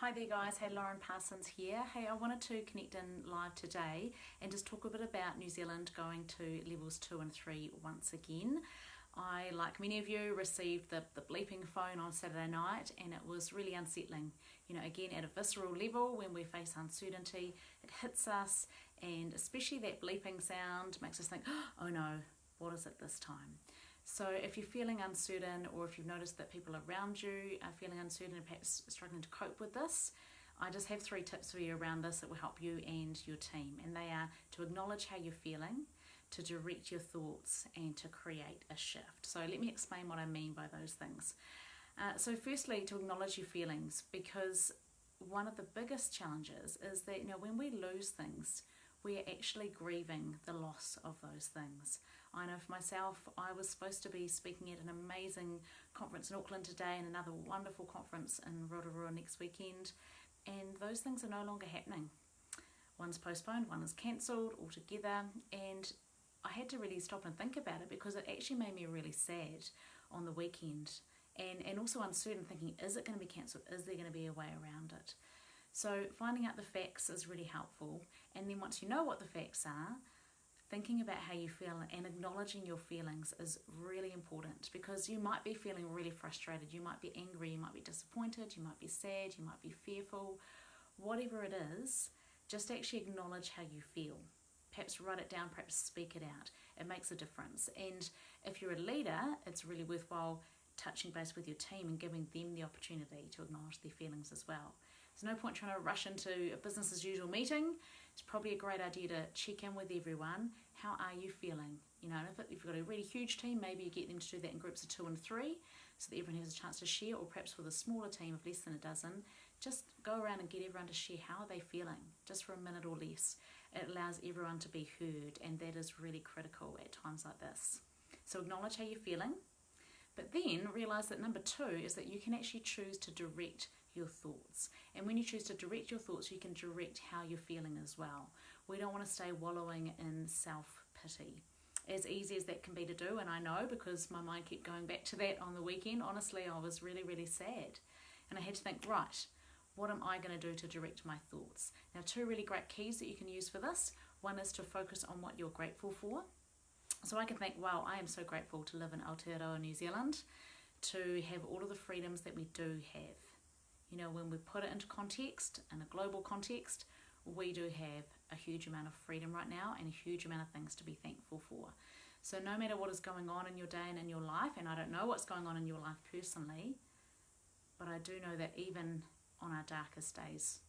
Hi there guys, hey, Lauren Parsons here. Hey, I wanted to connect in live today and just talk a bit about New Zealand going to levels 2 and 3 once again. I, like many of you, received the bleeping phone on Saturday night, and it was really unsettling. You know, again, at a visceral level, when we face uncertainty, it hits us, and especially that bleeping sound makes us think, oh no, what is it this time? So if you're feeling uncertain, or if you've noticed that people around you are feeling uncertain and perhaps struggling to cope with this, I just have 3 tips for you around this that will help you and your team. And they are to acknowledge how you're feeling, to direct your thoughts, and to create a shift. So let me explain what I mean by those things. So firstly, to acknowledge your feelings, because one of the biggest challenges is that, you know, when we lose things, we are actually grieving the loss of those things. I know for myself, I was supposed to be speaking at an amazing conference in Auckland today and another wonderful conference in Rotorua next weekend, and those things are no longer happening. One's postponed, one is cancelled altogether, and I had to really stop and think about it because it actually made me really sad on the weekend and also uncertain, thinking, is it going to be cancelled? Is there going to be a way around it? So finding out the facts is really helpful, and then once you know what the facts are, thinking about how you feel and acknowledging your feelings is really important, because you might be feeling really frustrated, you might be angry, you might be disappointed, you might be sad, you might be fearful. Whatever it is, just actually acknowledge how you feel. Perhaps write it down, perhaps speak it out. It makes a difference. And if you're a leader, it's really worthwhile touching base with your team and giving them the opportunity to acknowledge their feelings as well. There's no point trying to rush into a business as usual meeting. It's probably a great idea to check in with everyone. How are you feeling? You know, and if you've got a really huge team, maybe you get them to do that in groups of 2 and 3 so that everyone has a chance to share, or perhaps with a smaller team of less than a dozen, just go around and get everyone to share how are they feeling, just for a minute or less. It allows everyone to be heard, and that is really critical at times like this. So acknowledge how you're feeling, but then realize that number 2 is that you can actually choose to direct your thoughts. And when you choose to direct your thoughts, you can direct how you're feeling as well. We don't want to stay wallowing in self-pity. As easy as that can be to do, and I know because my mind kept going back to that on the weekend, honestly, I was really, really sad. And I had to think, right, what am I going to do to direct my thoughts? Now, 2 really great keys that you can use for this. One is to focus on what you're grateful for. So I can think, wow, I am so grateful to live in Aotearoa, New Zealand, to have all of the freedoms that we do have. You know, when we put it into context, in a global context, we do have a huge amount of freedom right now and a huge amount of things to be thankful for. So no matter what is going on in your day and in your life, and I don't know what's going on in your life personally, but I do know that even on our darkest days,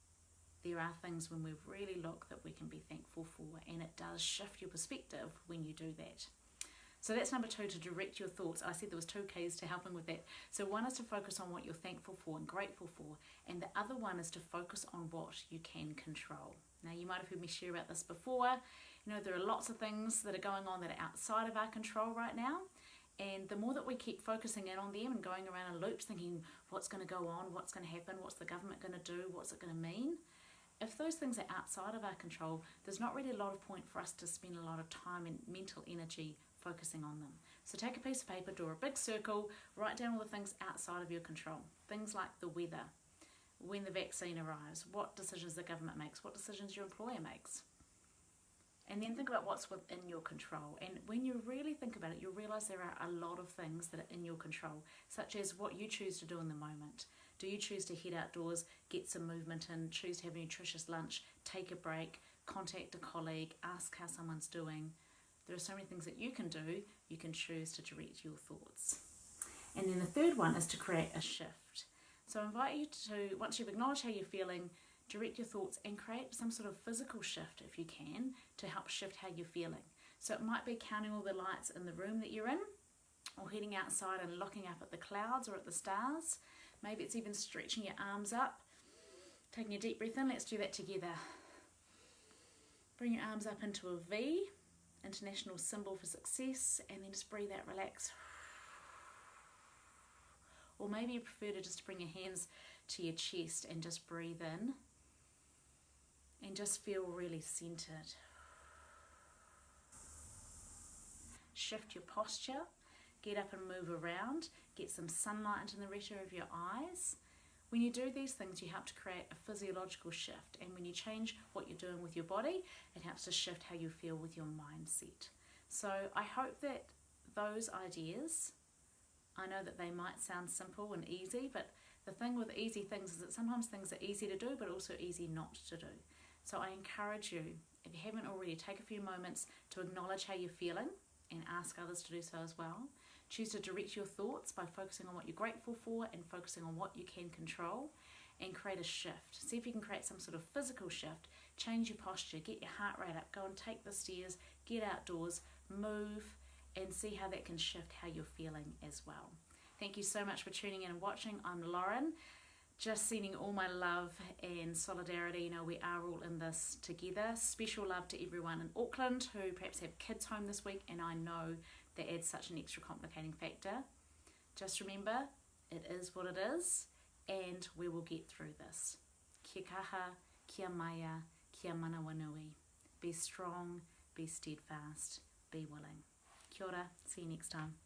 there are things when we really look that we can be thankful for, and it does shift your perspective when you do that. So that's number 2, to direct your thoughts. I said there was 2 keys to helping with that. So one is to focus on what you're thankful for and grateful for, and the other one is to focus on what you can control. Now, you might have heard me share about this before. You know, there are lots of things that are going on that are outside of our control right now, and the more that we keep focusing in on them and going around in loops thinking what's going to go on, what's going to happen, what's the government going to do, what's it going to mean, if those things are outside of our control, there's not really a lot of point for us to spend a lot of time and mental energy focusing on them. So take a piece of paper, draw a big circle, write down all the things outside of your control. Things like the weather, when the vaccine arrives, what decisions the government makes, what decisions your employer makes. And then think about what's within your control. And when you really think about it, you'll realize there are a lot of things that are in your control, such as what you choose to do in the moment. Do you choose to head outdoors, get some movement in, choose to have a nutritious lunch, take a break, contact a colleague, ask how someone's doing? There are so many things that you can do. You can choose to direct your thoughts. And then the 3rd one is to create a shift. So I invite you to, once you've acknowledged how you're feeling, direct your thoughts and create some sort of physical shift, if you can, to help shift how you're feeling. So it might be counting all the lights in the room that you're in, or heading outside and looking up at the clouds or at the stars. Maybe it's even stretching your arms up, taking a deep breath in. Let's do that together. Bring your arms up into a V, international symbol for success, and then just breathe out, relax. Or maybe you prefer to just bring your hands to your chest and just breathe in and just feel really centered. Shift your posture, get up and move around, get some sunlight into the retina of your eyes. When you do these things, you help to create a physiological shift, and when you change what you're doing with your body, it helps to shift how you feel with your mindset. So I hope that those ideas, I know that they might sound simple and easy, but the thing with easy things is that sometimes things are easy to do, but also easy not to do. So I encourage you, if you haven't already, take a few moments to acknowledge how you're feeling and ask others to do so as well. Choose to direct your thoughts by focusing on what you're grateful for and focusing on what you can control, and create a shift. See if you can create some sort of physical shift. Change your posture, get your heart rate up, go and take the stairs, get outdoors, move, and see how that can shift how you're feeling as well. Thank you so much for tuning in and watching. I'm Lauren, just sending all my love and solidarity. You know, we are all in this together. Special love to everyone in Auckland who perhaps have kids home this week, and I know that adds such an extra complicating factor. Just remember, it is what it is, and we will get through this. Kia kaha, kia maia, kia manawanui. Be strong, be steadfast, be willing. Kia ora, see you next time.